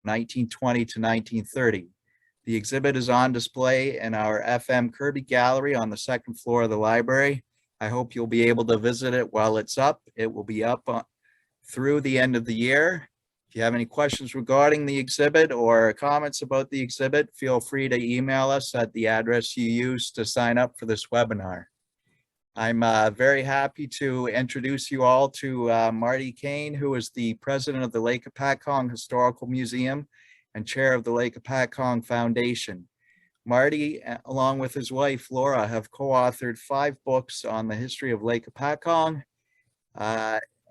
1920 to 1930. The exhibit is on display in our FM Kirby Gallery on the second floor of the library. I hope you'll be able to visit it while it's up. It will be up through the end of the year. If you have any questions regarding the exhibit or comments about the exhibit, feel free to email us at the address you used to sign up for this webinar. I'm very happy to introduce you all to Marty Kane, who is the president of the Lake Hopatcong Historical Museum and chair of the Lake Hopatcong Foundation. Marty, along with his wife, Laura, have co-authored 5 books on the history of Lake Hopatcong,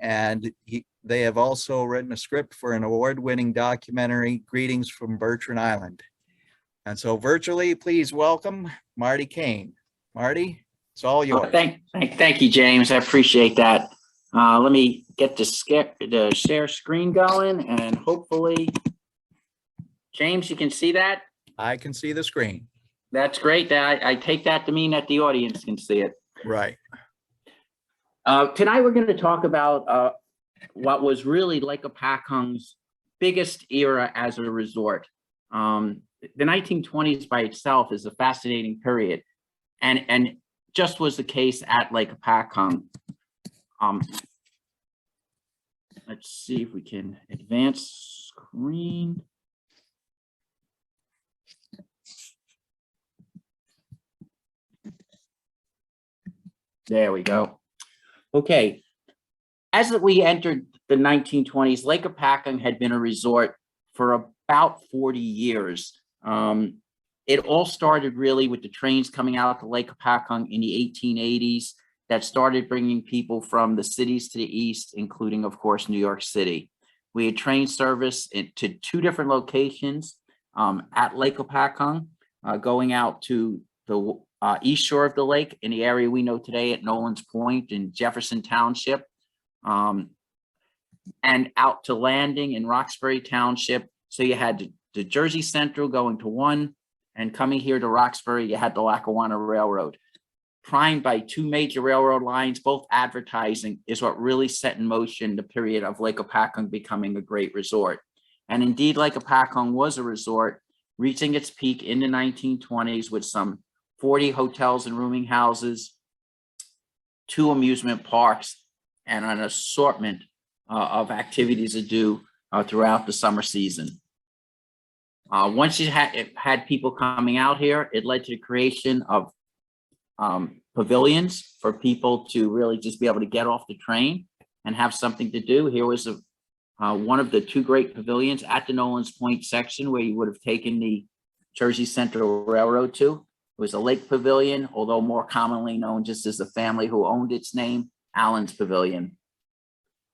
and they have also written a script for an award-winning documentary, Greetings from Bertrand Island. And so virtually, please welcome Marty Kane. Marty, it's all yours. Thank you, James. I appreciate that. Let me get the share screen going, and hopefully, James, you can see that? I can see the screen. That's great. I take that to mean that the audience can see it. Right. Tonight, we're going to talk about what was really Lake Hopatcong's biggest era as a resort. The 1920s by itself is a fascinating period, and just was the case at Lake Hopatcong. Let's see if we can advance screen. There we go. Okay. As we entered the 1920s, Lake Hopatcong had been a resort for about 40 years. It all started really with the trains coming out to Lake Hopatcong in the 1880s that started bringing people from the cities to the east, including, of course, New York City. We had train service to 2 different locations at Lake Hopatcong, going out to the east shore of the lake in the area we know today at Nolan's Point in Jefferson Township, and out to Landing in Roxbury Township. So you had the Jersey Central going to one, and coming here to Roxbury, you had the Lackawanna Railroad. Primed by 2 major railroad lines, both advertising, is what really set in motion the period of Lake Hopatcong becoming a great resort. And indeed, Lake Hopatcong was a resort, reaching its peak in the 1920s with some 40 hotels and rooming houses, 2 amusement parks, and an assortment of activities to do throughout the summer season. Once you had people coming out here, it led to the creation of pavilions for people to really just be able to get off the train and have something to do. Here was one of the 2 great pavilions at the Nolan's Point section where you would have taken the Jersey Central Railroad to. It was a lake pavilion, although more commonly known just as the family who owned its name, Allen's Pavilion.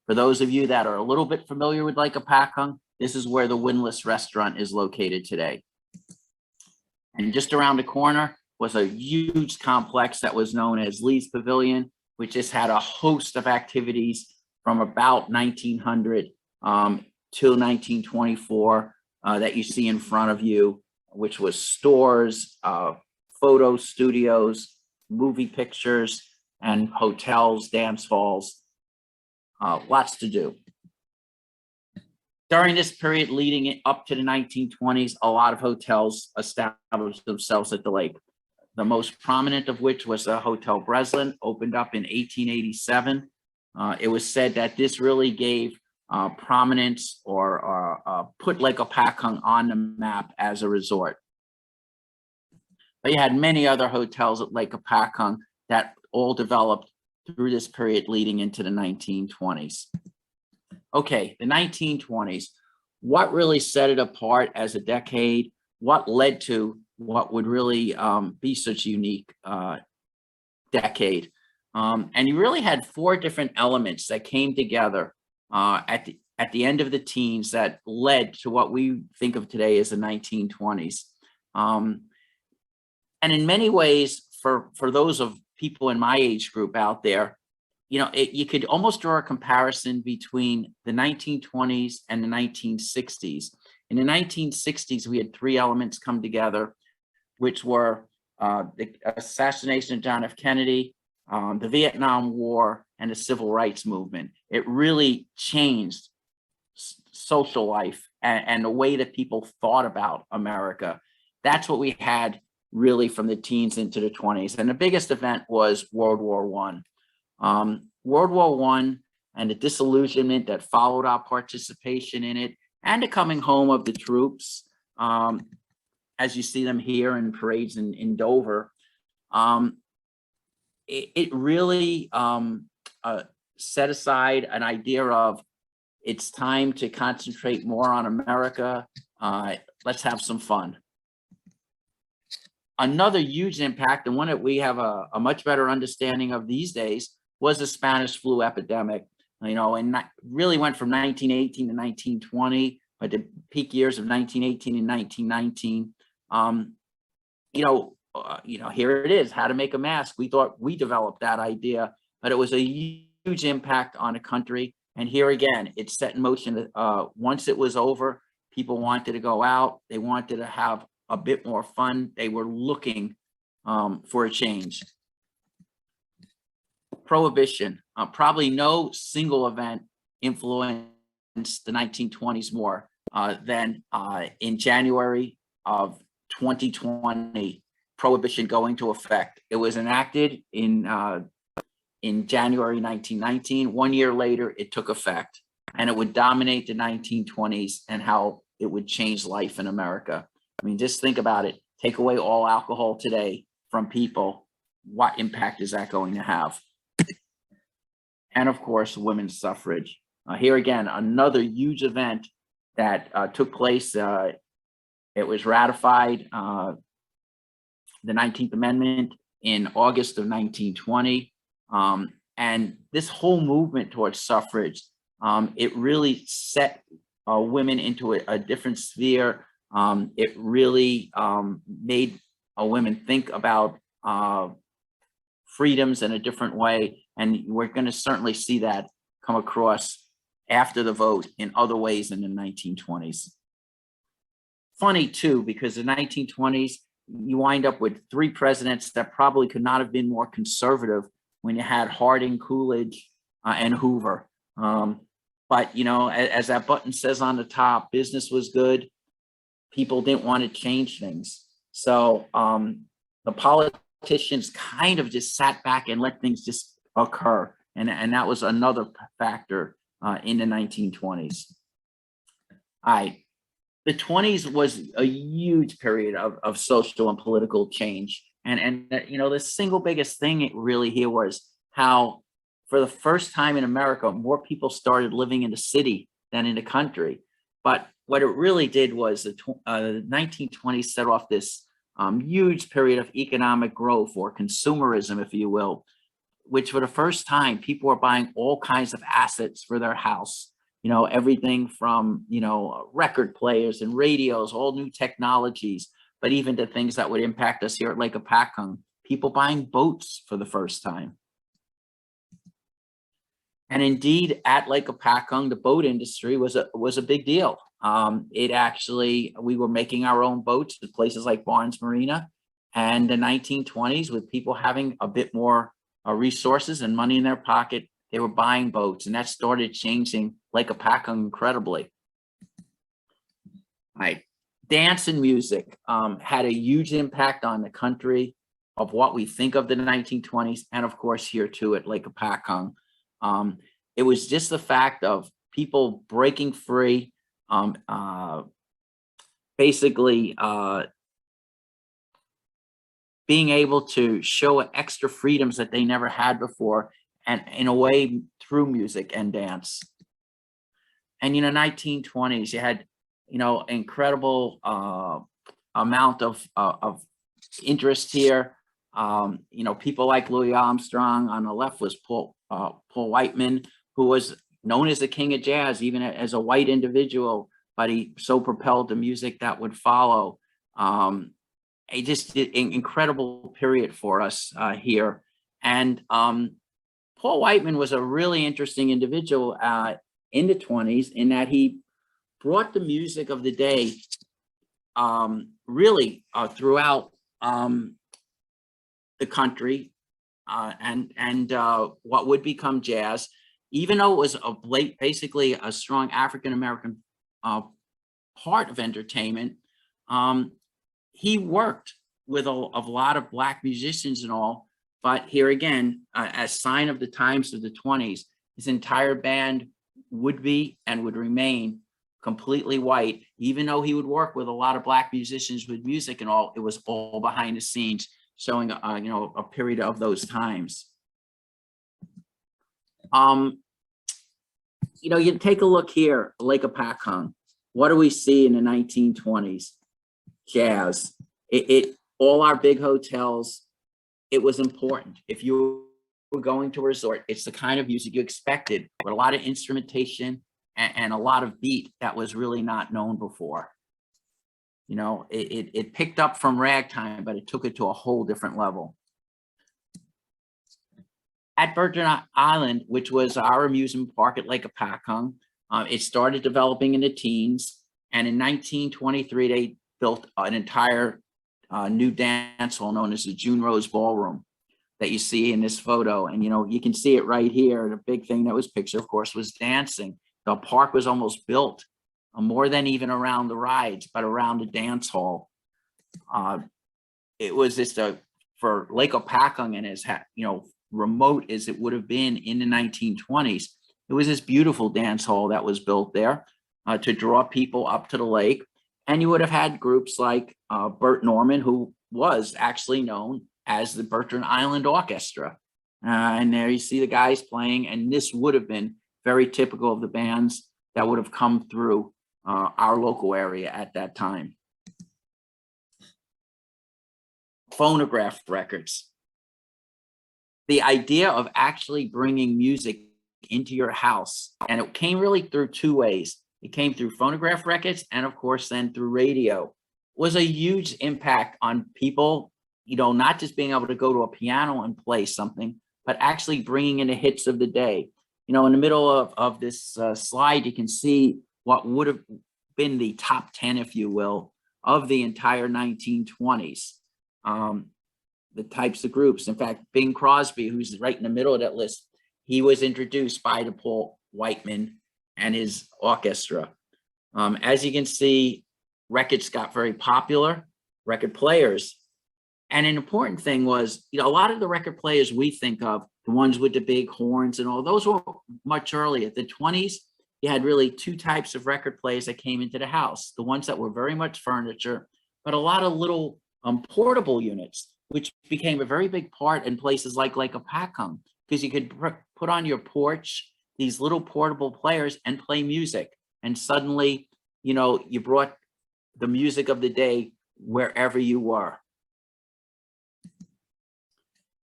For those of you that are a little bit familiar with Lake Hopatcong, this is where the Windlass Restaurant is located today. And just around the corner was a huge complex that was known as Lee's Pavilion, which just had a host of activities from about 1900 till 1924 that you see in front of you, which was stores, photo studios, movie pictures, and hotels, dance halls, lots to do. During this period leading up to the 1920s, a lot of hotels established themselves at the lake. The most prominent of which was the Hotel Breslin, opened up in 1887. It was said that this really gave prominence or put Lake Hopatcong on the map as a resort. But you had many other hotels at Lake Hopatcong that all developed through this period leading into the 1920s. Okay, the 1920s, what really set it apart as a decade? What led to what would really be such a unique decade? And you really had 4 different elements that came together at the end of the teens that led to what we think of today as the 1920s. And in many ways, for those of people in my age group out there, you know, you could almost draw a comparison between the 1920s and the 1960s. In the 1960s, we had 3 elements come together, which were the assassination of John F. Kennedy, the Vietnam War, and the Civil Rights Movement. It really changed social life and the way that people thought about America. That's what we had really from the teens into the 20s. And the biggest event was World War I. World War I and the disillusionment that followed our participation in it, and the coming home of the troops, as you see them here in parades in Dover, it really set aside an idea of it's time to concentrate more on America. Let's have some fun. Another huge impact, and one that we have a much better understanding of these days, was the Spanish flu epidemic. And really went from 1918 to 1920, but the peak years of 1918 and 1919. Here it is, how to make a mask. We thought we developed that idea, but it was a huge impact on the country. And here again, it set in motion. Once it was over, people wanted to go out. They wanted to have a bit more fun. They were looking for a change. Prohibition. Probably no single event influenced the 1920s more than in January of 2020, Prohibition going into effect. It was enacted in January 1919. 1 year later, it took effect, and it would dominate the 1920s and how it would change life in America. I mean, just think about it. Take away all alcohol today from people. What impact is that going to have? And of course, women's suffrage. Here again, another huge event that took place. It was ratified, the 19th Amendment, in August of 1920. And this whole movement towards suffrage, it really set women into a different sphere. It really made women think about freedoms in a different way. And we're going to certainly see that come across after the vote in other ways in the 1920s. Funny too, because the 1920s, you wind up with 3 presidents that probably could not have been more conservative when you had Harding, Coolidge, and Hoover. But, as that button says on the top, business was good. People didn't want to change things. So the politicians kind of just sat back and let things just occur. And that was another factor in the 1920s. All right. The 20s was a huge period of social and political change. And the single biggest thing it really here was how, for the first time in America, more people started living in the city than in the country. But what it really did was the 1920s set off this huge period of economic growth, or consumerism, if you will, which for the first time, people were buying all kinds of assets for their house. Everything from, record players and radios, all new technologies, but even to things that would impact us here at Lake Hopatcong, people buying boats for the first time. And indeed, at Lake Hopatcong, the boat industry was a big deal. We were making our own boats at places like Barnes Marina. And the 1920s, with people having a bit more resources and money in their pocket, they were buying boats, and that started changing Lake Hopatcong incredibly. All right. Dance and music had a huge impact on the country of what we think of the 1920s, and of course here too at Lake Hopatcong. It was just the fact of people breaking free, basically being able to show extra freedoms that they never had before, and in a way through music and dance. And 1920s, you had incredible amount of interest here. People like Louis Armstrong. On the left was Paul Whiteman, who was known as the king of jazz, even as a white individual, but he so propelled the music that would follow. It just an incredible period for us here. And Paul Whiteman was a really interesting individual in the 20s, in that he brought the music of the day really throughout the country and what would become jazz, even though it was basically a strong African-American part of entertainment. He worked with a lot of Black musicians and all, but here again, as sign of the times of the 20s, his entire band would be and would remain completely white. Even though he would work with a lot of Black musicians with music and all, it was all behind the scenes, showing a period of those times. You take a look here, Lake Hopatcong. What do we see in the 1920s? Jazz. All our big hotels, it was important. If you were going to a resort, it's the kind of music you expected, with a lot of instrumentation and a lot of beat that was really not known before. It picked up from ragtime, but it took it to a whole different level. At Birken Island, which was our amusement park at Lake Hopatcong, it started developing in the teens. And in 1923, they built an entire new dance hall known as the June Rose Ballroom that you see in this photo. And, you can see it right here. The big thing that was pictured, of course, was dancing. The park was almost built more than even around the rides, but around the dance hall. It was just for Lake Hopatcong, and as remote as it would have been in the 1920s, it was this beautiful dance hall that was built there to draw people up to the lake. And you would have had groups like Bert Norman, who was actually known as the Birken Island Orchestra. And there you see the guys playing, and this would have been very typical of the bands that would have come through our local area at that time. Phonograph records. The idea of actually bringing music into your house, and it came really through two ways. It came through phonograph records, and of course then through radio, was a huge impact on people, not just being able to go to a piano and play something, but actually bringing in the hits of the day. In the middle of this slide, you can see what would have been the top 10, if you will, of the entire 1920s. The types of groups. In fact, Bing Crosby, who's right in the middle of that list, he was introduced by the Paul Whiteman and his orchestra. As you can see, records got very popular, record players. And an important thing was, a lot of the record players we think of, the ones with the big horns and all, those were much earlier. The 20s, you had really two types of record players that came into the house. The ones that were very much furniture, but a lot of little portable units, which became a very big part in places like Lake Hopatcong, because you could put on your porch these little portable players and play music. And suddenly, you brought the music of the day wherever you were.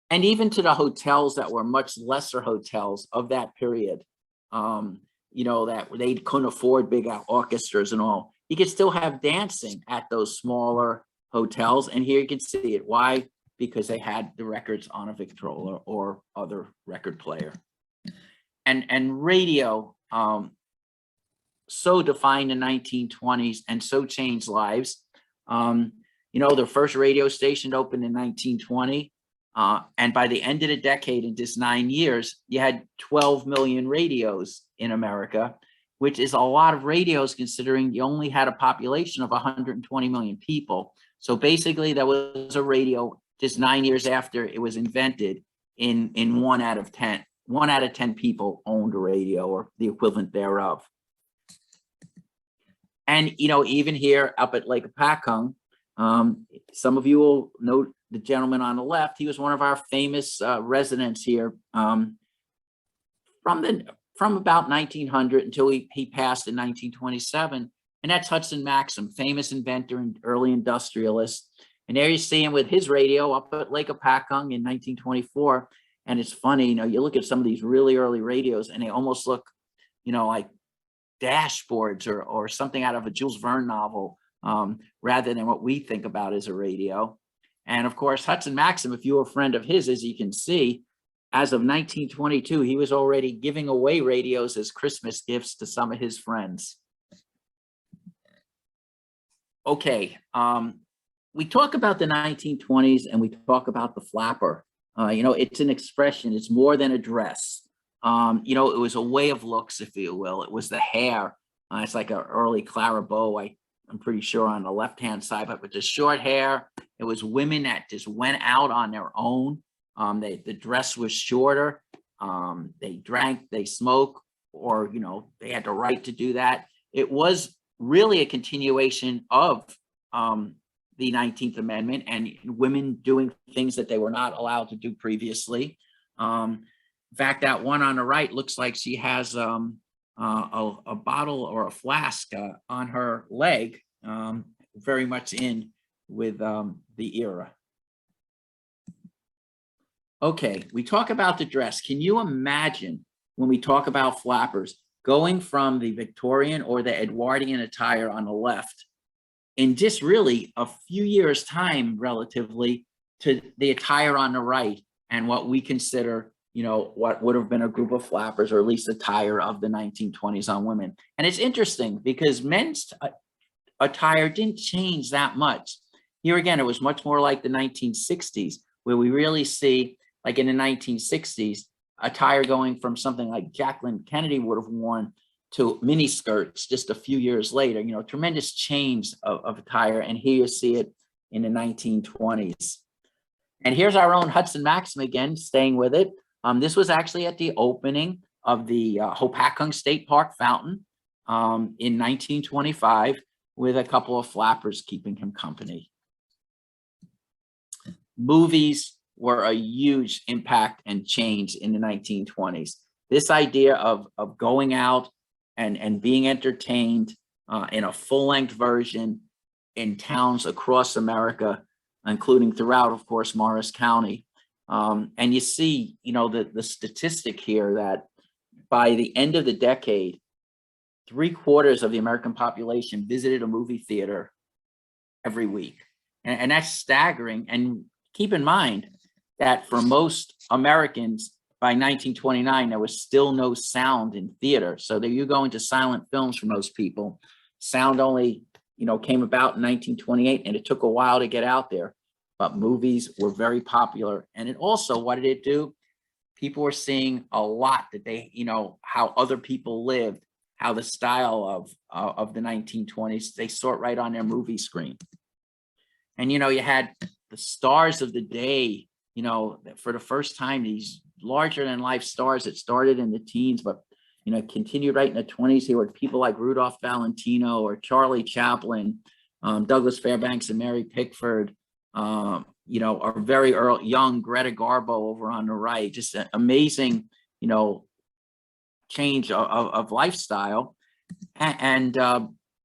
And even to the hotels that were much lesser hotels of that period, that they couldn't afford big orchestras and all, you could still have dancing at those smaller hotels. And here you can see it. Why? Because they had the records on a Victrola or other record player. And radio so defined the 1920s and so changed lives. The first radio station opened in 1920. And by the end of the decade, in just 9 years, you had 12 million radios in America, which is a lot of radios considering you only had a population of 120 million people. So basically, there was a radio just 9 years after it was invented. In 1 out of 10 people owned a radio or the equivalent thereof. And even here up at Lake Hopatcong, some of you will know the gentleman on the left. He was one of our famous residents here from about 1900 until he passed in 1927. And that's Hudson Maxim, famous inventor and early industrialist. And there you see him with his radio up at Lake Hopatcong in 1924. And it's funny, you look at some of these really early radios and they almost look, like dashboards or something out of a Jules Verne novel, rather than what we think about as a radio. And of course, Hudson Maxim, if you were a friend of his, as you can see, as of 1922, he was already giving away radios as Christmas gifts to some of his friends. Okay, we talk about the 1920s and we talk about the flapper. It's an expression, it's more than a dress. It was a way of looks, if you will. It was the hair It's like an early Clara Bow, I'm pretty sure, on the left-hand side, but with the short hair. It was women that just went out on their own. The dress was shorter. They drank, they smoked, or, they had the right to do that. It was really a continuation of the 19th Amendment and women doing things that they were not allowed to do previously. In fact, that one on the right looks like she has a bottle or a flask on her leg, very much in with the era. Okay, we talk about the dress. Can you imagine, when we talk about flappers, going from the Victorian or the Edwardian attire on the left in just really a few years' time relatively to the attire on the right and what we consider, what would have been a group of flappers, or at least attire of the 1920s on women. And it's interesting because men's attire didn't change that much. Here again, it was much more like the 1960s, where we really see, like in the 1960s, attire going from something like Jacqueline Kennedy would have worn to mini skirts just a few years later. Tremendous change of attire. And here you see it in the 1920s. And here's our own Hudson Maxim again, staying with it. This was actually at the opening of the Hopatcong State Park fountain in 1925, with a couple of flappers keeping him company. Movies were a huge impact and change in the 1920s. This idea of going out and being entertained in a full-length version in towns across America, including throughout, of course, Morris County. And you see, the statistic here that by the end of the decade, 3/4 of the American population visited a movie theater every week. And that's staggering. And keep in mind that for most Americans, by 1929, there was still no sound in theater. So there you go into silent films for most people. Sound only, came about in 1928, and it took a while to get out there. But movies were very popular. And it also, what did it do? People were seeing a lot that they, how other people lived, how the style of the 1920s, they saw it right on their movie screen. And, you had the stars of the day, for the first time, these larger than life stars that started in the teens, but, continued right in the 20s. Here were people like Rudolph Valentino or Charlie Chaplin, Douglas Fairbanks and Mary Pickford, our very early young Greta Garbo over on the right. Just an amazing, change of lifestyle. And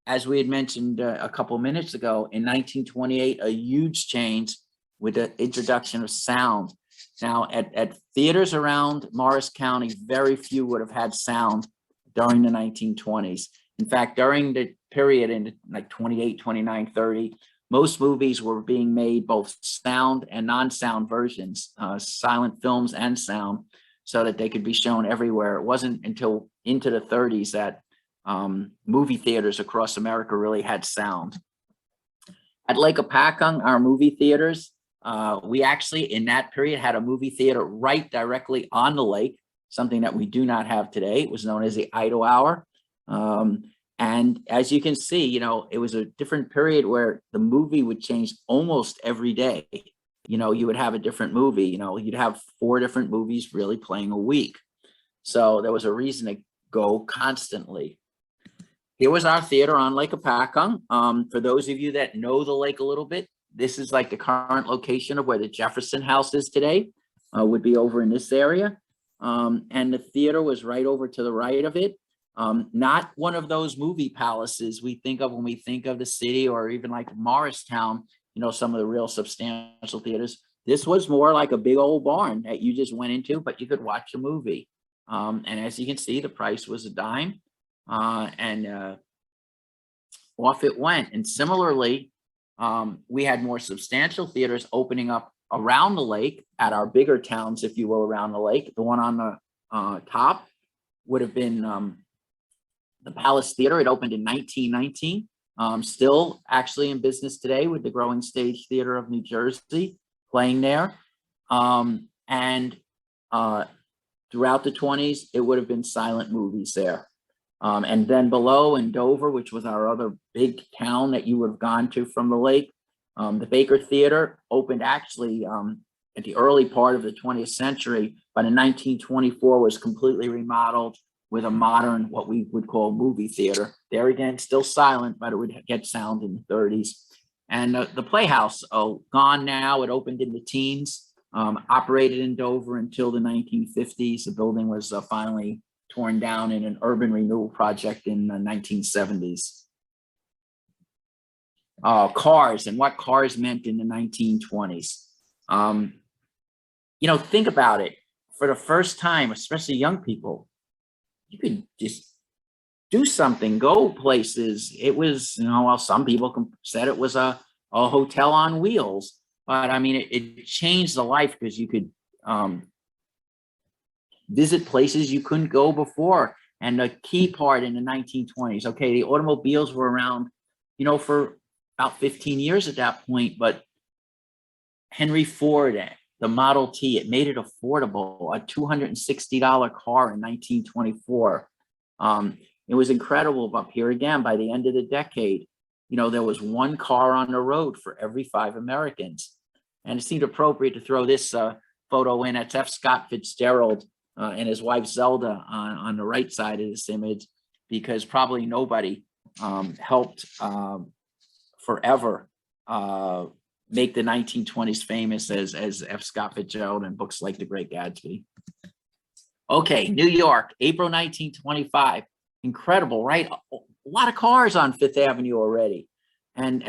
as we had mentioned a couple of minutes ago, in 1928, a huge change with the introduction of sound. Now, at theaters around Morris County, very few would have had sound during the 1920s. In fact, during the period in like 28, 29, 30, most movies were being made both sound and non-sound versions, silent films and sound, so that they could be shown everywhere. It wasn't until into the 30s that movie theaters across America really had sound. At Lake Hopatcong, our movie theaters, we actually, in that period, had a movie theater right directly on the lake, something that we do not have today. It was known as the Idle Hour. And as you can see, it was a different period where the movie would change almost every day. You would have a different movie, you'd have 4 different movies really playing a week. So there was a reason to go constantly. Here was our theater on Lake Hopatcong. For those of you that know the lake a little bit, this is like the current location of where the Jefferson House is today, would be over in this area. And the theater was right over to the right of it. Not one of those movie palaces we think of when we think of the city, or even like Morristown, some of the real substantial theaters. This was more like a big old barn that you just went into, but you could watch a movie. And as you can see, the price was a dime, and off it went. And similarly, we had more substantial theaters opening up around the lake at our bigger towns, if you will, around the lake. The one on the top would have been the Palace Theater. It opened in 1919, still actually in business today with the Growing Stage Theater of New Jersey playing there. And throughout the 20s, it would have been silent movies there. And then below in Dover, which was our other big town that you would have gone to from the lake, the Baker Theater opened actually at the early part of the 20th century, but in 1924 was completely remodeled with a modern, what we would call movie theater. There again, still silent, but it would get sound in the 30s. And the Playhouse, gone now, it opened in the teens, operated in Dover until the 1950s. The building was finally torn down in an urban renewal project in the 1970s. Cars and what cars meant in the 1920s. Think about it. For the first time, especially young people, you could just do something, go places. It was, well, some people said it was a hotel on wheels, but I mean, it changed the life because you could visit places you couldn't go before. And the key part in the 1920s, okay, the automobiles were around, for about 15 years at that point, but Henry Ford, the Model T, it made it affordable, a $260 car in 1924. It was incredible up here again. By the end of the decade, there was one car on the road for every 5 Americans. And it seemed appropriate to throw this photo in. That's F. Scott Fitzgerald and his wife Zelda on the right side of this image, because probably nobody helped forever make the 1920s famous as F. Scott Fitzgerald in books like The Great Gatsby. Okay, New York, April 1925. Incredible, right? A lot of cars on Fifth Avenue already. And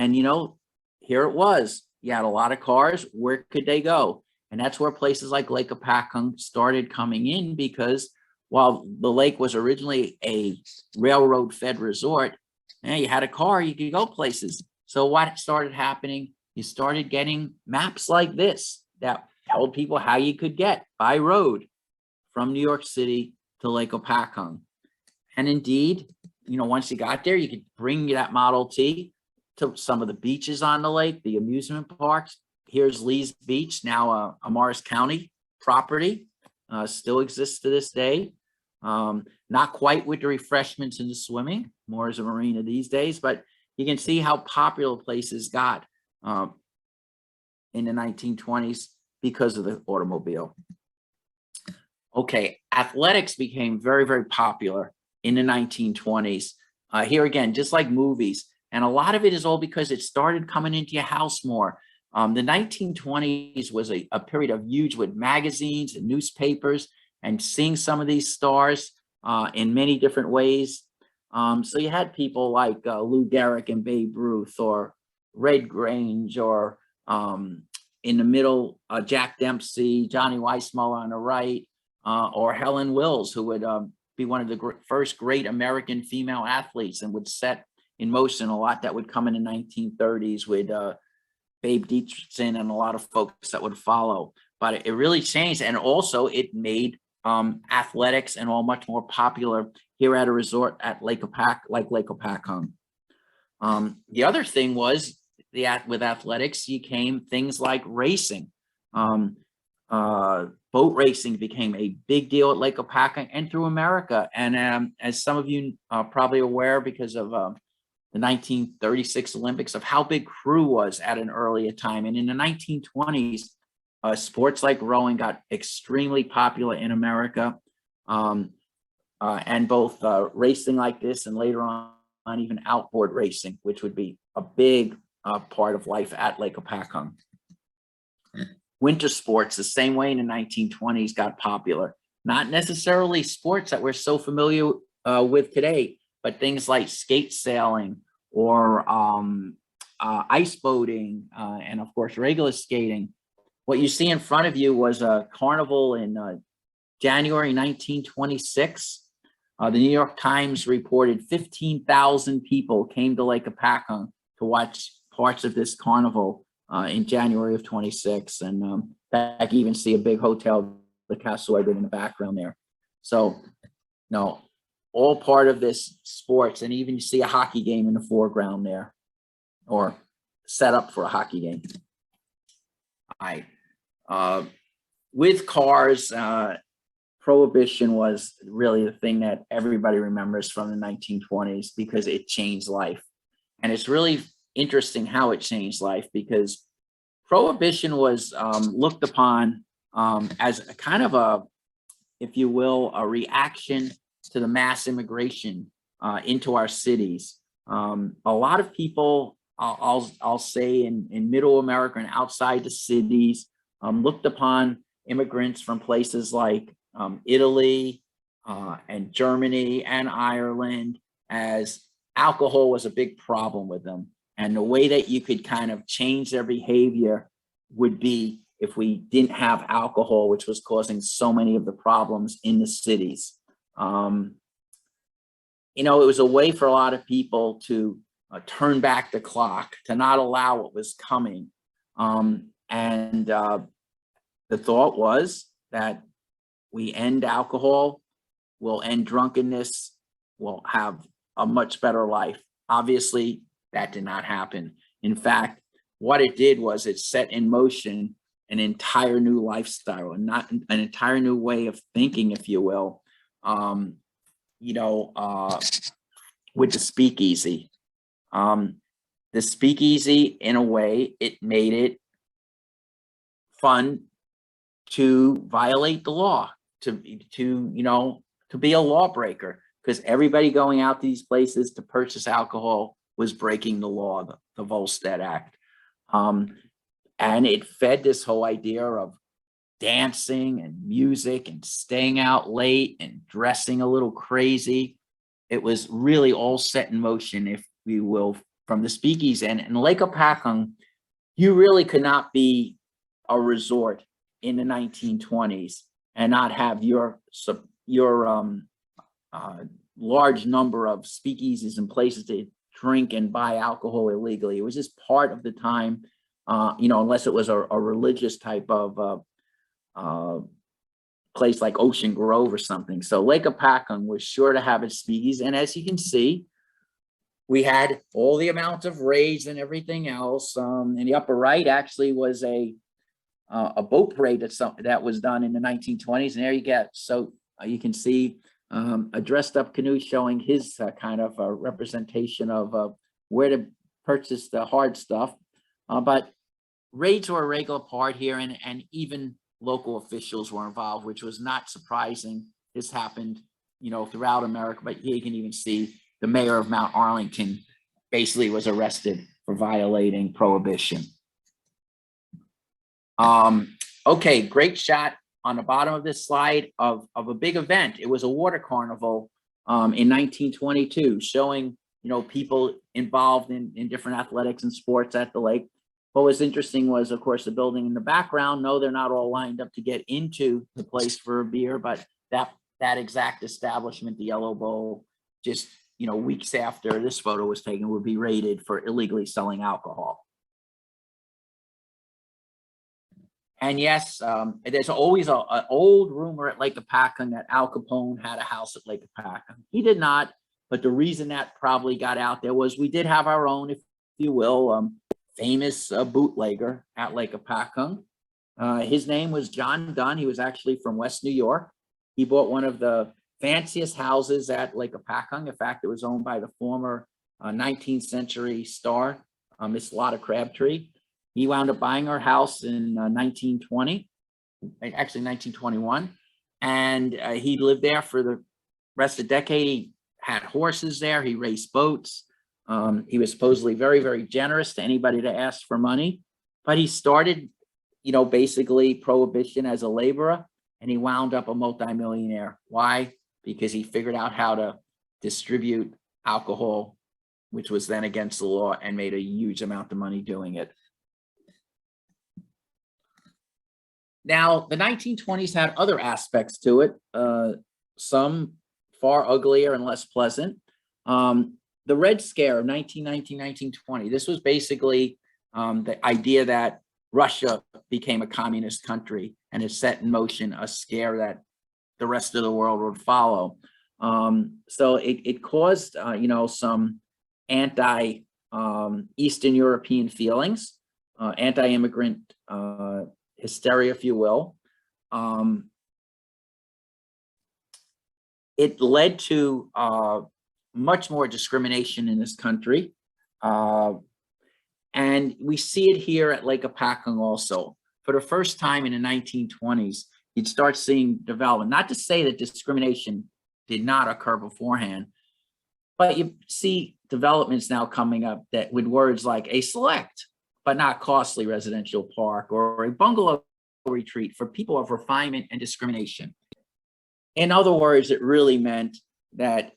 here it was. You had a lot of cars. Where could they go? And that's where places like Lake Hopatcong started coming in, because while the lake was originally a railroad-fed resort, you had a car, you could go places. So what started happening? You started getting maps like this that told people how you could get by road from New York City to Lake Hopatcong. And indeed, once you got there, you could bring that Model T to some of the beaches on the lake, the amusement parks. Here's Lee's Beach, now a Morris County property, still exists to this day. Not quite with the refreshments and the swimming, more as a marina these days, but you can see how popular places got in the 1920s because of the automobile. Okay, athletics became very, very popular in the 1920s. Here again, just like movies, and a lot of it is all because it started coming into your house more. The 1920s was a period of huge with magazines and newspapers and seeing some of these stars in many different ways. So you had people like Lou Gehrig and Babe Ruth, or Red Grange, or in the middle, Jack Dempsey, Johnny Weissmuller on the right, or Helen Wills, who would be one of the first great American female athletes and would set in motion a lot that would come in the 1930s with Babe Dietrichson and a lot of folks that would follow. But it really changed, and also it made athletics and all much more popular here at a resort at Lake Hopatcong. The other thing was with athletics, came things like racing. Boat racing became a big deal at Lake Hopatcong and through America. And as some of you are probably aware, because of the 1936 Olympics, of how big crew was at an earlier time. And in the 1920s, sports like rowing got extremely popular in America. And both racing like this, and later on even outboard racing, which would be a big part of life at Lake Hopatcong. Winter sports, the same way in the 1920s, got popular. Not necessarily sports that we're so familiar with today, but things like skate sailing or ice boating, and of course, regular skating. What you see in front of you was a carnival in January 1926. The New York Times reported 15,000 people came to Lake Hopatcong to watch parts of this carnival in January of 26. And I can even see a big hotel, the Castle Edward, in the background there. So, no, all part of this sports, and even you see a hockey game in the foreground there, or set up for a hockey game. All right. With cars, Prohibition was really the thing that everybody remembers from the 1920s because it changed life. And it's really interesting how it changed life, because Prohibition was looked upon as a kind of a, if you will, a reaction to the mass immigration into our cities. A lot of people, I'll say in middle America and outside the cities, looked upon immigrants from places like Italy and Germany and Ireland as alcohol was a big problem with them. And the way that you could kind of change their behavior would be if we didn't have alcohol, which was causing so many of the problems in the cities. You know, it was a way for a lot of people to turn back the clock, to not allow what was coming. The thought was that we end alcohol, we'll end drunkenness, we'll have a much better life. Obviously, that did not happen. In fact, what it did was it set in motion an entire new lifestyle, and not an entire new way of thinking, if you will, with the speakeasy. The speakeasy, in a way, it made it fun to violate the law, to be a lawbreaker, because everybody going out to these places to purchase alcohol was breaking the law, the Volstead Act. And it fed this whole idea of dancing and music and staying out late and dressing a little crazy. It was really all set in motion, if we will, from the speakeasy. And Lake Hopatcong, you really could not be a resort in the 1920s and not have your large number of speakeasies and places to drink and buy alcohol illegally. It was just part of the time, unless it was a religious type of place like Ocean Grove or something. So Lake Hopatcong was sure to have its speakeasies. And as you can see, we had all the amounts of raids and everything else. In the upper right actually was a boat parade that was done in the 1920s. And there you get, so you can see a dressed up canoe showing his kind of a representation of where to purchase the hard stuff. But raids were a regular part here, and even local officials were involved, which was not surprising. This happened, throughout America, but here you can even see the mayor of Mount Arlington basically was arrested for violating prohibition. Okay, great shot on the bottom of this slide of a big event. It was a water carnival in 1922, showing people involved in different athletics and sports at the lake. What was interesting was, of course, the building in the background. No, they're not all lined up to get into the place for a beer, but that exact establishment, the Yellow Bowl, just weeks after this photo was taken, would be raided for illegally selling alcohol. And yes, there's always an old rumor at Lake Hopatcong that Al Capone had a house at Lake Hopatcong. He did not, but the reason that probably got out there was we did have our own, if you will, famous bootlegger at Lake Hopatcong. His name was John Dunn. He was actually from West New York. He bought one of the fanciest houses at Lake Hopatcong. In fact, it was owned by the former 19th century star, Miss Lotta Crabtree. He wound up buying her house in 1920, actually 1921. And he lived there for the rest of the decade. He had horses there. He raced boats. He was supposedly very, very generous to anybody that asked for money. But he started, basically prohibition as a laborer, and he wound up a multimillionaire. Why? Because he figured out how to distribute alcohol, which was then against the law, and made a huge amount of money doing it. Now, the 1920s had other aspects to it, some far uglier and less pleasant. The Red Scare of 1919-1920, this was basically the idea that Russia became a communist country, and it set in motion a scare that the rest of the world would follow. So it caused, some anti-Eastern European feelings, anti-immigrant hysteria, if you will. it led to much more discrimination in this country. And we see it here at Lake Hopatcong also. For the first time in the 1920s, you'd start seeing development. Not to say that discrimination did not occur beforehand, but you see developments now coming up that with words like a select but not costly residential park or a bungalow retreat for people of refinement and discrimination. In other words, it really meant that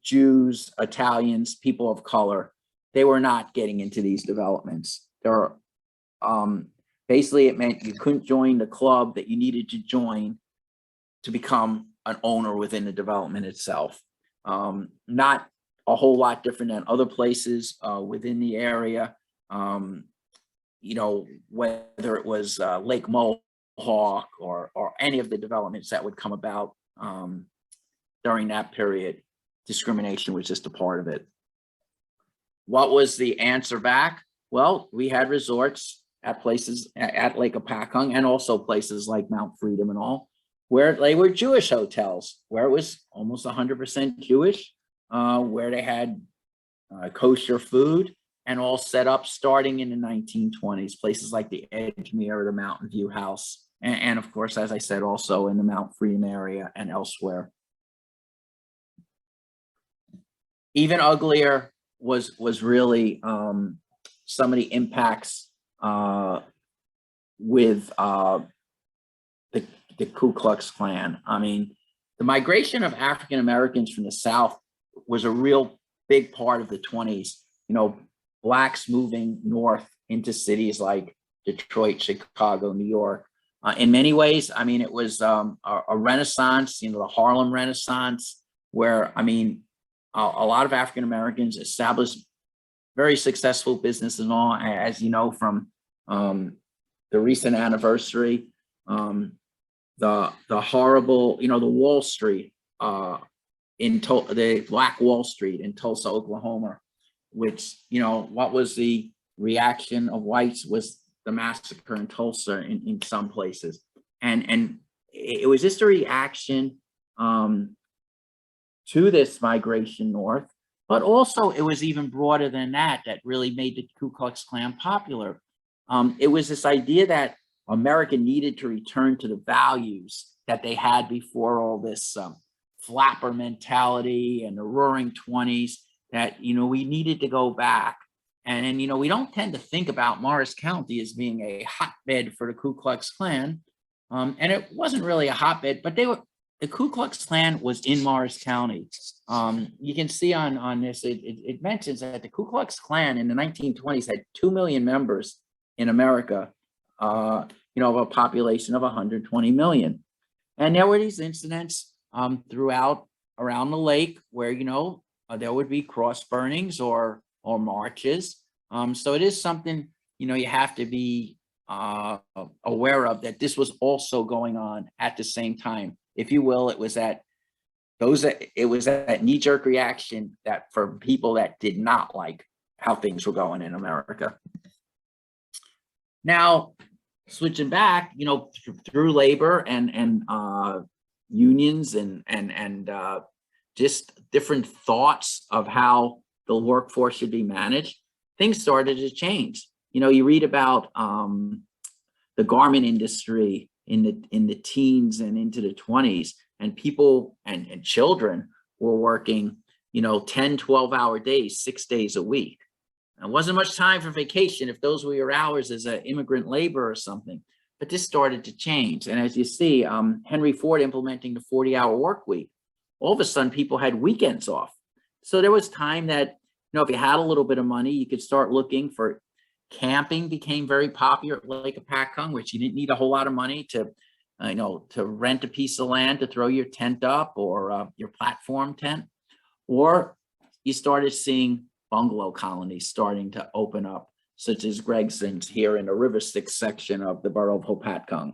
Jews, Italians, people of color, they were not getting into these developments. There were, basically, it meant you couldn't join the club that you needed to join to become an owner within the development itself. Not a whole lot different than other places within the area. You know, whether it was Lake Mohawk or any of the developments that would come about during that period, discrimination was just a part of it. What was the answer back? Well, we had resorts at places at Lake Hopatcong and also places like Mount Freedom and all, where they were Jewish hotels, where it was almost 100% Jewish, where they had kosher food and all set up starting in the 1920s, places like the Edgemere or the Mountain View House. And of course, as I said, also in the Mount Freedom area and elsewhere. Even uglier was really some of the impacts with the Ku Klux Klan. I mean, the migration of African Americans from the South was a real big part of the 20s. You know, blacks moving north into cities like Detroit, Chicago, New York. In many ways, I mean, it was a renaissance, you know, the Harlem Renaissance, where, I mean, a lot of African Americans established very successful business and all, as you know, from the recent anniversary, the horrible, you know, the Wall Street, the Black Wall Street in Tulsa, Oklahoma, which, you know, what was the reaction of whites was the massacre in Tulsa in some places. And it was just a reaction to this migration north, but also it was even broader than that, that really made the Ku Klux Klan popular. It was this idea that America needed to return to the values that they had before all this flapper mentality and the roaring 20s, that, you know, we needed to go back. And you know, we don't tend to think about Morris County as being a hotbed for the Ku Klux Klan. And it wasn't really a hotbed, but the Ku Klux Klan was in Morris County. You can see on this, it mentions that the Ku Klux Klan in the 1920s had 2 million members in America, you know, of a population of 120 million. And there were these incidents throughout around the lake where, you know, there would be cross burnings or marches. So it is something, you know, you have to be aware of, that this was also going on at the same time. If you will, it was that knee-jerk reaction that for people that did not like how things were going in America. Now, switching back, you know, through labor and unions and just different thoughts of how the workforce should be managed, things started to change. You know, you read about the garment industry in the teens and into the 20s, and people and children were working, you know, 10, 12-hour days, 6 days a week. And it wasn't much time for vacation if those were your hours as an immigrant labor or something. But this started to change. And as you see, Henry Ford implementing the 40-hour work week, all of a sudden people had weekends off. So there was time that, you know, if you had a little bit of money, you could start looking for camping. Became very popular at Lake Hopatcong, which you didn't need a whole lot of money to, you know, to rent a piece of land to throw your tent up, or your platform tent. Or you started seeing bungalow colonies starting to open up, such as Gregson's here in the River Styx section of the borough of Hopatcong.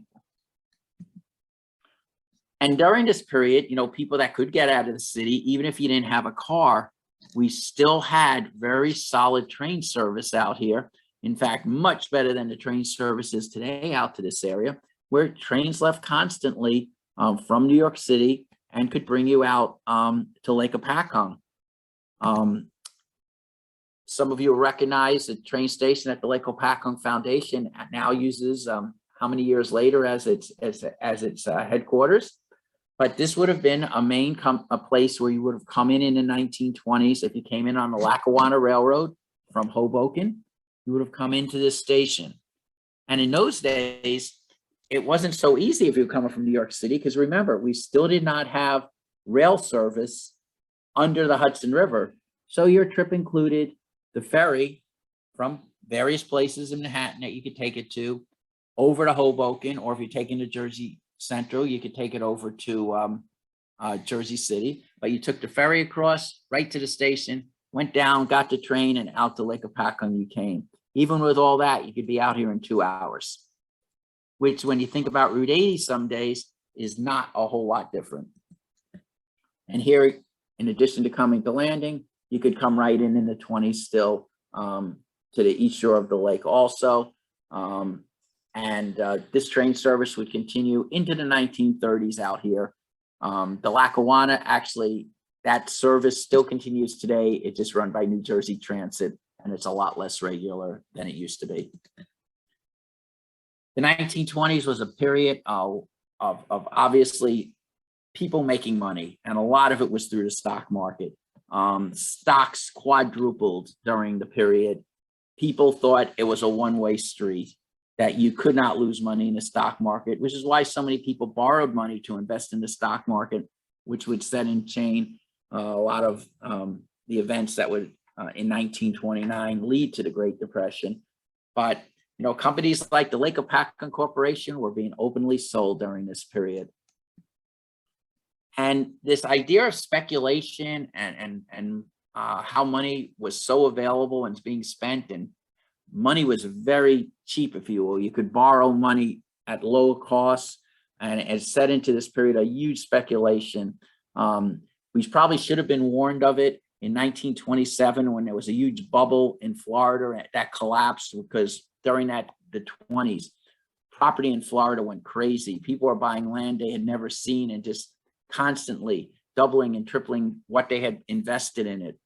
And during this period, you know, people that could get out of the city, even if you didn't have a car, we still had very solid train service out here. In fact, much better than the train services today out to this area, where trains left constantly from New York City and could bring you out to Lake Hopatcong. Some of you will recognize the train station at the Lake Hopatcong Foundation now uses how many years later as its headquarters. But this would have been a place where you would have come in the 1920s. If you came in on the Lackawanna Railroad from Hoboken, you would have come into this station. And in those days, it wasn't so easy if you were coming from New York City, because remember, we still did not have rail service under the Hudson River. So your trip included the ferry from various places in Manhattan that you could take it to, over to Hoboken, or if you're taking to Jersey Central, you could take it over to Jersey City. But you took the ferry across right to the station, went down, got the train, and out to Lake Hopatcong you came. Even with all that, you could be out here in 2 hours, which when you think about Route 80 some days is not a whole lot different. And here, in addition to coming to landing, you could come right in the 20s still to the east shore of the lake also. This train service would continue into the 1930s out here. The Lackawanna, actually, that service still continues today. It's just run by New Jersey Transit, and it's a lot less regular than it used to be. The 1920s was a period of obviously people making money, and a lot of it was through the stock market. Stocks quadrupled during the period. People thought it was a one-way street, that you could not lose money in the stock market, which is why so many people borrowed money to invest in the stock market, which would set in chain a lot of the events that would in 1929 lead to the Great Depression. But companies like the Lake Hopatcong Corporation were being openly sold during this period. And this idea of speculation and how money was so available and being spent, and money was very cheap, if you will. You could borrow money at low costs, and it set into this period a huge speculation. We probably should have been warned of it in 1927 when there was a huge bubble in Florida that collapsed, because during the 20s, property in Florida went crazy. People were buying land they had never seen and just constantly doubling and tripling what they had invested in it.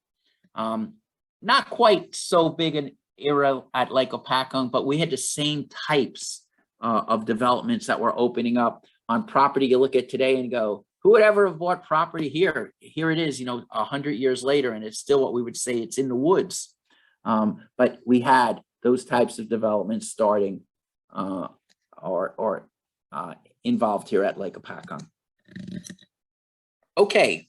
Not quite so big an era at Lake Hopatcong, but we had the same types of developments that were opening up on property you look at today and go, who would ever have bought property here? Here it is, 100 years later, and it's still what we would say it's in the woods. But we had those types of developments starting or involved here at Lake Hopatcong. Okay,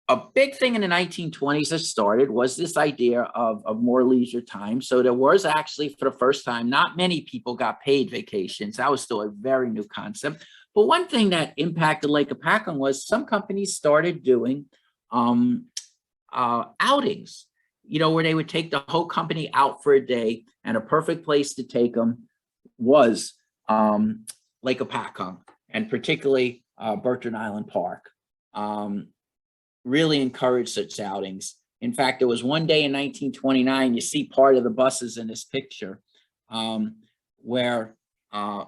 a big thing in the 1920s that started was this idea of more leisure time. So there was actually, for the first time, not many people got paid vacations. That was still a very new concept. But one thing that impacted Lake Hopatcong was some companies started doing outings, where they would take the whole company out for a day, and a perfect place to take them was Lake Hopatcong, and particularly Birken Island Park. Really encouraged such outings. In fact, there was one day in 1929, you see part of the buses in this picture, where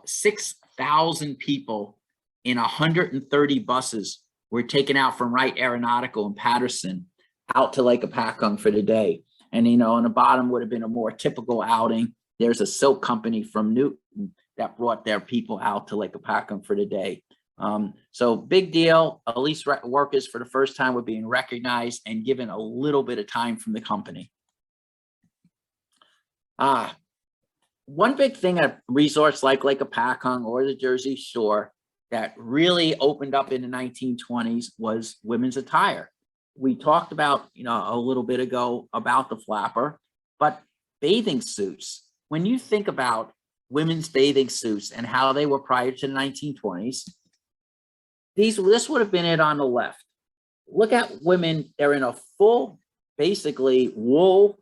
6,000 people in 130 buses were taken out from Wright Aeronautical in Patterson out to Lake Hopatcong for the day. And, on the bottom would have been a more typical outing. There's a silk company from Newton that brought their people out to Lake Hopatcong for the day. So big deal. At least workers for the first time were being recognized and given a little bit of time from the company. One big thing at resorts like Lake Hopatcong or the Jersey Shore that really opened up in the 1920s was women's attire. We talked about, a little bit ago about the flapper, but bathing suits. When you think about women's bathing suits and how they were prior to the 1920s, this would have been it on the left. Look at women, they're in a full, basically wool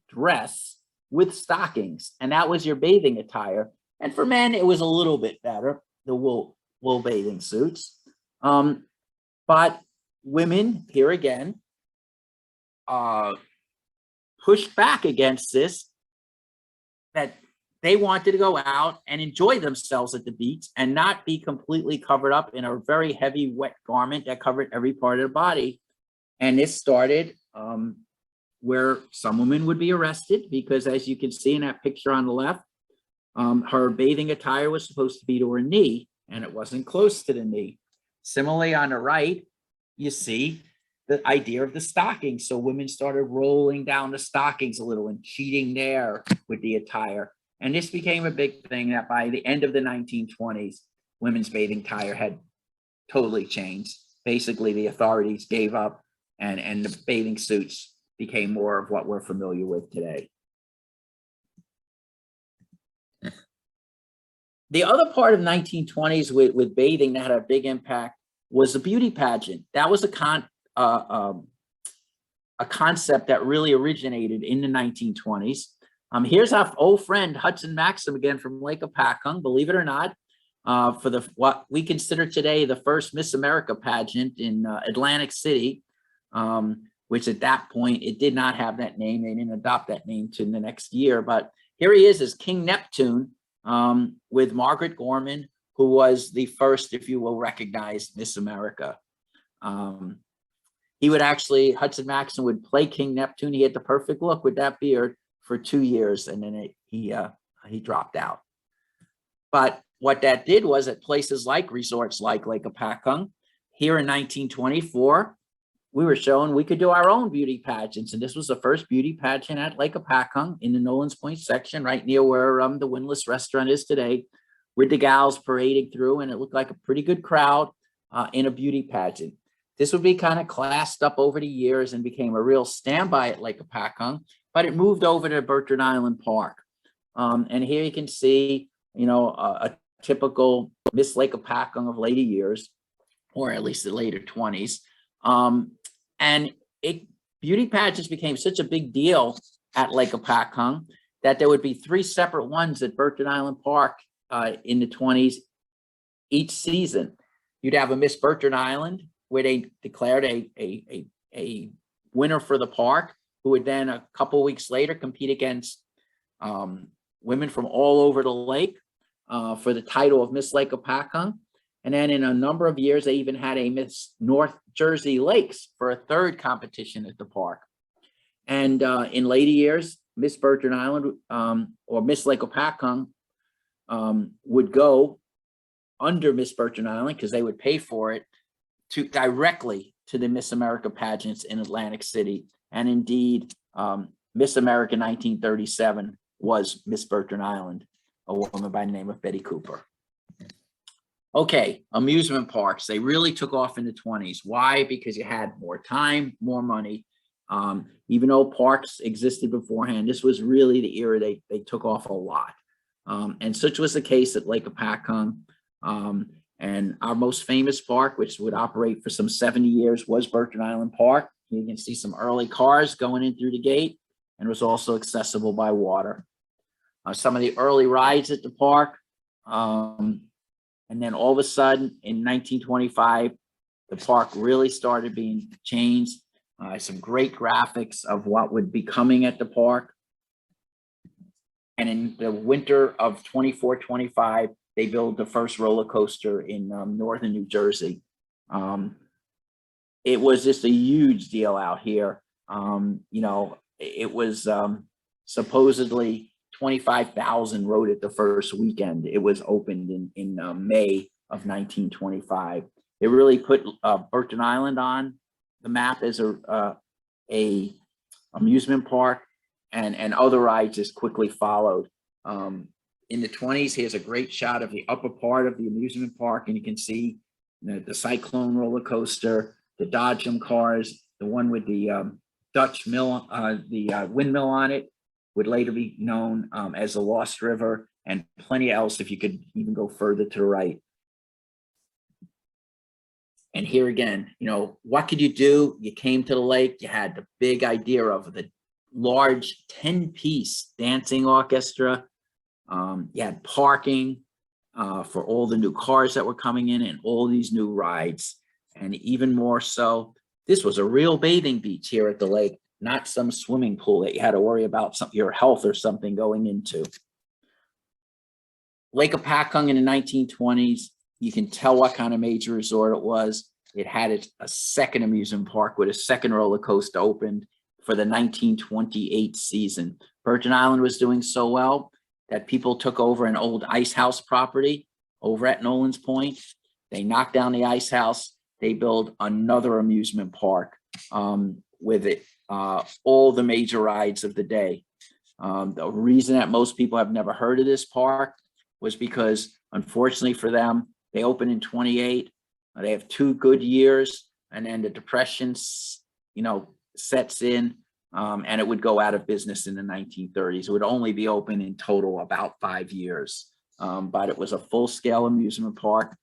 dress with stockings, and that was your bathing attire. And for men, it was a little bit better, the wool bathing suits. But women, here again, pushed back against this, that they wanted to go out and enjoy themselves at the beach and not be completely covered up in a very heavy, wet garment that covered every part of the body. And this started where some women would be arrested because, as you can see in that picture on the left, her bathing attire was supposed to be to her knee, and it wasn't close to the knee. Similarly, on the right, you see the idea of the stockings. So women started rolling down the stockings a little and cheating there with the attire. And this became a big thing that by the end of the 1920s, women's bathing attire had totally changed. Basically, the authorities gave up and the bathing suits became more of what we're familiar with today. The other part of 1920s with bathing that had a big impact was the beauty pageant. That was a concept that really originated in the 1920s. Here's our old friend Hudson Maxim again from Lake Hopatcong, believe it or not, for what we consider today the first Miss America pageant in Atlantic City, which at that point it did not have that name. They didn't adopt that name to the next year, but here he is as King Neptune with Margaret Gorman, who was the first, if you will, recognized Miss America. He would actually, Hudson Maxim would play King Neptune. He had the perfect look with that beard for 2 years, and then he dropped out. But what that did was at places like resorts like Lake Hopatcong, here in 1924, we were shown we could do our own beauty pageants. And this was the first beauty pageant at Lake Hopatcong in the Nolan's Point section, right near where the Windlass restaurant is today, with the gals parading through, and it looked like a pretty good crowd in a beauty pageant. This would be kind of classed up over the years and became a real standby at Lake Hopatcong, but it moved over to Birken Island Park. And here you can see, a typical Miss Lake Hopatcong of later years, or at least the later 20s. And beauty pageants became such a big deal at Lake Hopatcong that there would be 3 separate ones at Birken Island Park in the 20s each season. You'd have a Miss Birken Island, where they declared a winner for the park, who would then a couple weeks later compete against women from all over the lake for the title of Miss Lake Hopatcong. And then in a number of years, they even had a Miss North Jersey Lakes for a 3rd competition at the park. And in later years, Miss Birken Island or Miss Lake Hopatcong would go under Miss Birken Island because they would pay for it directly to the Miss America pageants in Atlantic City. And indeed, Miss America 1937 was Miss Birken Island, a woman by the name of Betty Cooper. Okay, amusement parks. They really took off in the 20s. Why? Because you had more time, more money. Even though parks existed beforehand, this was really the era they took off a lot. And such was the case at Lake Hopatcong. And our most famous park, which would operate for some 70 years, was Birken Island Park. You can see some early cars going in through the gate, and it was also accessible by water. Some of the early rides at the park. And then all of a sudden, in 1925, the park really started being changed. Some great graphics of what would be coming at the park. And in the winter of 24-25, they built the first roller coaster in northern New Jersey. It was just a huge deal out here. It was supposedly 25,000 rode it the first weekend. It was opened in May of 1925. It really put Birken Island on the map as a amusement park, and other rides just quickly followed. In the 20s, here's a great shot of the upper part of the amusement park, and you can see the Cyclone roller coaster, the Dodgem cars, the one with the Dutch mill, the windmill on it, would later be known as the Lost River, and plenty else if you could even go further to the right. And here again, what could you do? You came to the lake, you had the big idea of the large 10-piece dancing orchestra. You had parking for all the new cars that were coming in and all these new rides. And even more so, this was a real bathing beach here at the lake, not some swimming pool that you had to worry about your health or something going into. Lake Hopatcong in the 1920s, you can tell what kind of major resort it was. It had a second amusement park with a second roller coaster opened for the 1928 season. Virgin Island was doing so well that people took over an old ice house property over at Nolan's Point. They knocked down the ice house. They built another amusement park with it, all the major rides of the day. The reason that most people have never heard of this park was because, unfortunately for them, they opened in 28. They have 2 good years, and then the depression, sets in, and it would go out of business in the 1930s. It would only be open in total about 5 years, but it was a full-scale amusement park.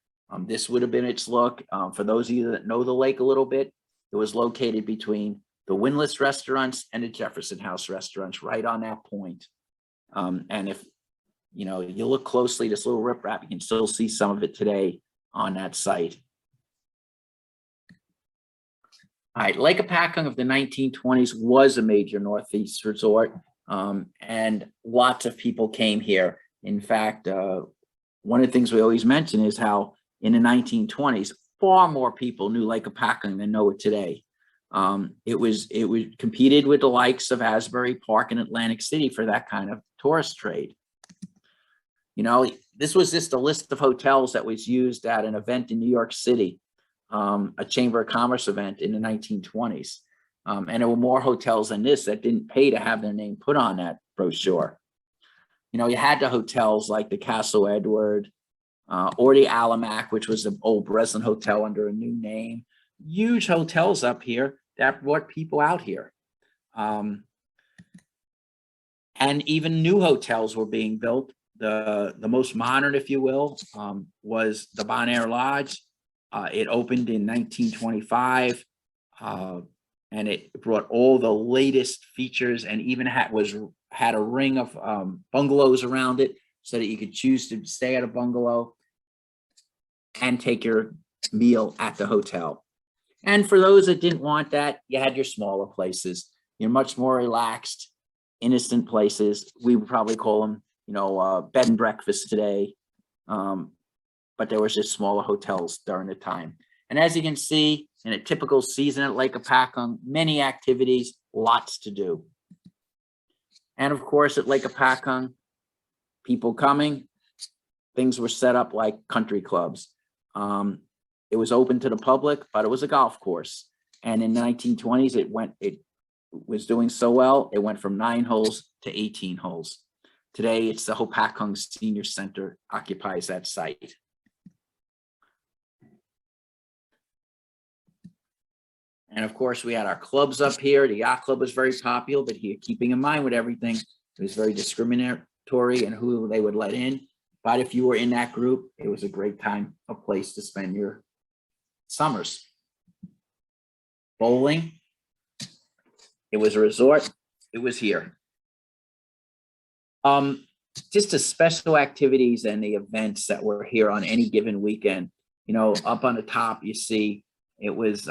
This would have been its look. For those of you that know the lake a little bit, it was located between the Windlass restaurants and the Jefferson House restaurants, right on that point. And if you look closely, this little riprap, you can still see some of it today on that site. All right, Lake Hopatcong of the 1920s was a major Northeast resort, and lots of people came here. In fact, one of the things we always mention is how in the 1920s, far more people knew Lake Hopatcong than know it today. It competed with the likes of Asbury Park and Atlantic City for that kind of tourist trade. This was just a list of hotels that was used at an event in New York City, a Chamber of Commerce event in the 1920s. And there were more hotels than this that didn't pay to have their name put on that brochure. You had the hotels like the Castle Edward or the Alamac, which was the old Breslin Hotel under a new name. Huge hotels up here that brought people out here. And even new hotels were being built. The most modern, if you will, was the Bonaire Lodge. It opened in 1925, and it brought all the latest features, and even had a ring of bungalows around it, so that you could choose to stay at a bungalow and take your meal at the hotel. And for those that didn't want that, you had your smaller places, your much more relaxed, innocent places. We would probably call them, bed and breakfast today. But there was just smaller hotels during the time. And as you can see, in a typical season at Lake Hopatcong, many activities, lots to do. And of course, at Lake Hopatcong, people coming, things were set up like country clubs. It was open to the public, but it was a golf course. And in the 1920s, it was doing so well, it went from 9 holes to 18 holes. Today, it's the Hopatcong Senior Center occupies that site. And of course, we had our clubs up here. The yacht club was very popular, but here, keeping in mind with everything, it was very discriminatory in who they would let in. But if you were in that group, it was a great time, a place to spend your summers. Bowling, it was a resort, it was here. Just the special activities and the events that were here on any given weekend. Up on the top, you see it was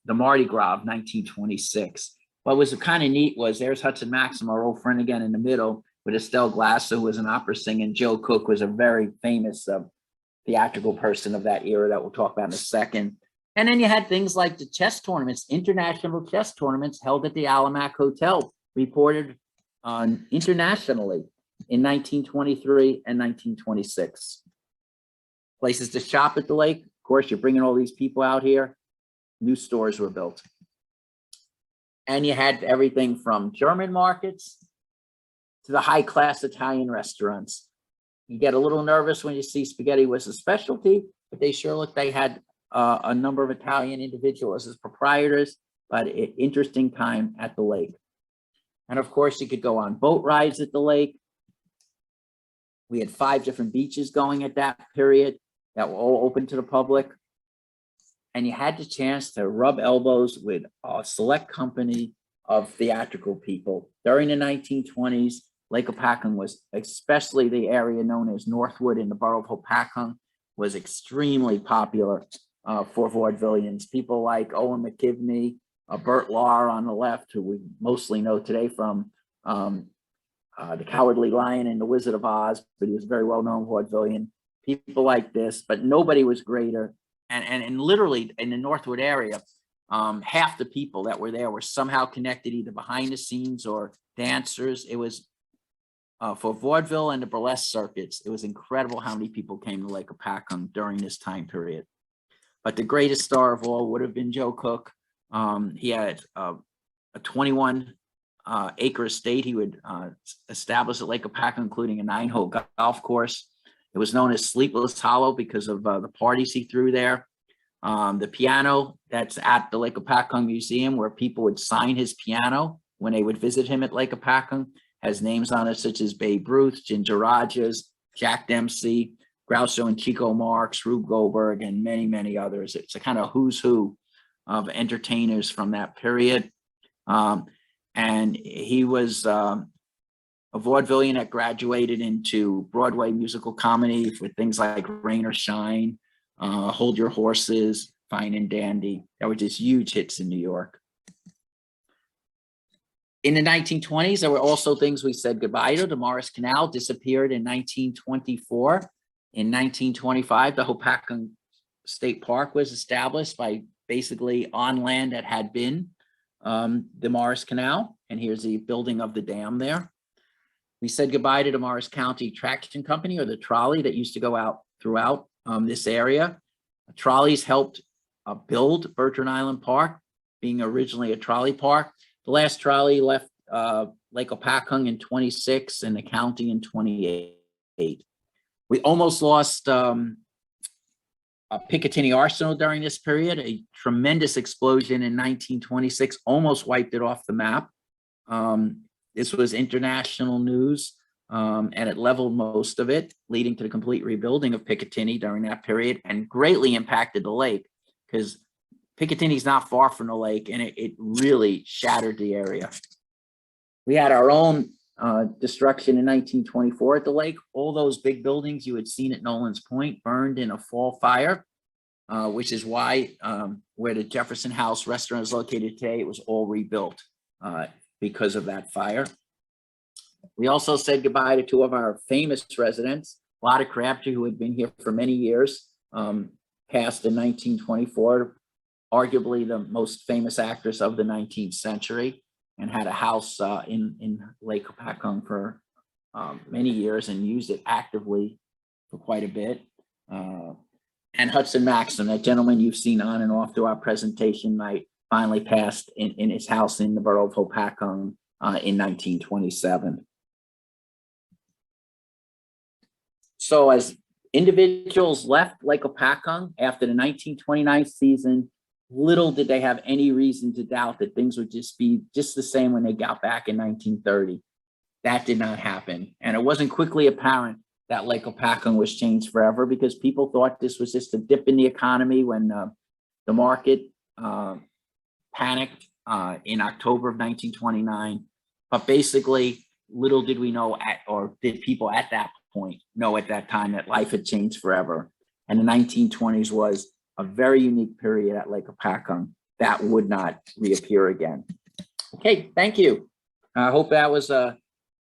the Mardi Gras of 1926. What was kind of neat was there's Hudson Maxim, our old friend again in the middle, with Estelle Glass, who was an opera singer, and Joe Cook was a very famous theatrical person of that era that we'll talk about in a second. And then you had things like the chess tournaments, international chess tournaments held at the Alamac Hotel, reported internationally in 1923 and 1926. Places to shop at the lake. Of course, you're bringing all these people out here. New stores were built. And you had everything from German markets to the high-class Italian restaurants. You get a little nervous when you see spaghetti was a specialty, but they sure looked, they had a number of Italian individuals as proprietors, but an interesting time at the lake. And of course, you could go on boat rides at the lake. We had 5 different beaches going at that period that were all open to the public. And you had the chance to rub elbows with a select company of theatrical people. During the 1920s, Lake Hopatcong was, especially the area known as Northwood in the borough of Hopatcong, was extremely popular for vaudevillians. People like Owen McKibney, Bert Lahr on the left, who we mostly know today from The Cowardly Lion and the Wizard of Oz, but he was a very well-known vaudevillian. People like this, but nobody was greater. And literally in the Northwood area, half the people that were there were somehow connected either behind the scenes or dancers. It was for vaudeville and the burlesque circuits. It was incredible how many people came to Lake Hopatcong during this time period. But the greatest star of all would have been Joe Cook. He had a 21 acre estate he would establish at Lake Hopatcong, including a 9-hole golf course. It was known as Sleepless Hollow because of the parties he threw there. The piano that's at the Lake Hopatcong Museum, where people would sign his piano when they would visit him at Lake Hopatcong, has names on it such as Babe Ruth, Ginger Rogers, Jack Dempsey, Groucho and Chico Marx, Rube Goldberg, and many, many others. It's a kind of who's who of entertainers from that period. And he was a vaudevillian that graduated into Broadway musical comedy for things like Rain or Shine, Hold Your Horses, Fine and Dandy. That were just huge hits in New York. In the 1920s, there were also things we said goodbye to. The Morris Canal disappeared in 1924. In 1925, the Hopatcong State Park was established by basically on land that had been the Morris Canal. And here's the building of the dam there. We said goodbye to the Morris County Traction Company, or the trolley that used to go out throughout this area. Trolleys helped build Bertrand Island Park, being originally a trolley park. The last trolley left Lake Hopatcong in 26 and the county in 28. We almost lost Picatinny Arsenal during this period. A tremendous explosion in 1926 almost wiped it off the map. This was international news, and it leveled most of it, leading to the complete rebuilding of Picatinny during that period, and greatly impacted the lake because Picatinny's not far from the lake, and it really shattered the area. We had our own destruction in 1924 at the lake. All those big buildings you had seen at Nolan's Point burned in a fall fire, which is why where the Jefferson House restaurant is located today, it was all rebuilt because of that fire. We also said goodbye to two of our famous residents, Lotta Crabtree, who had been here for many years, passed in 1924, arguably the most famous actress of the 19th century, and had a house in Lake Hopatcong for many years and used it actively for quite a bit. And Hudson Maxim, that gentleman you've seen on and off through our presentation night, finally passed in his house in the borough of Hopatcong in 1927. So as individuals left Lake Hopatcong after the 1929 season, little did they have any reason to doubt that things would just be just the same when they got back in 1930. That did not happen. And it wasn't quickly apparent that Lake Hopatcong was changed forever, because people thought this was just a dip in the economy when the market panicked in October of 1929. But basically, little did we know or did people at that point know at that time that life had changed forever. And the 1920s was a very unique period at Lake Hopatcong that would not reappear again. Okay, thank you. I hope that was a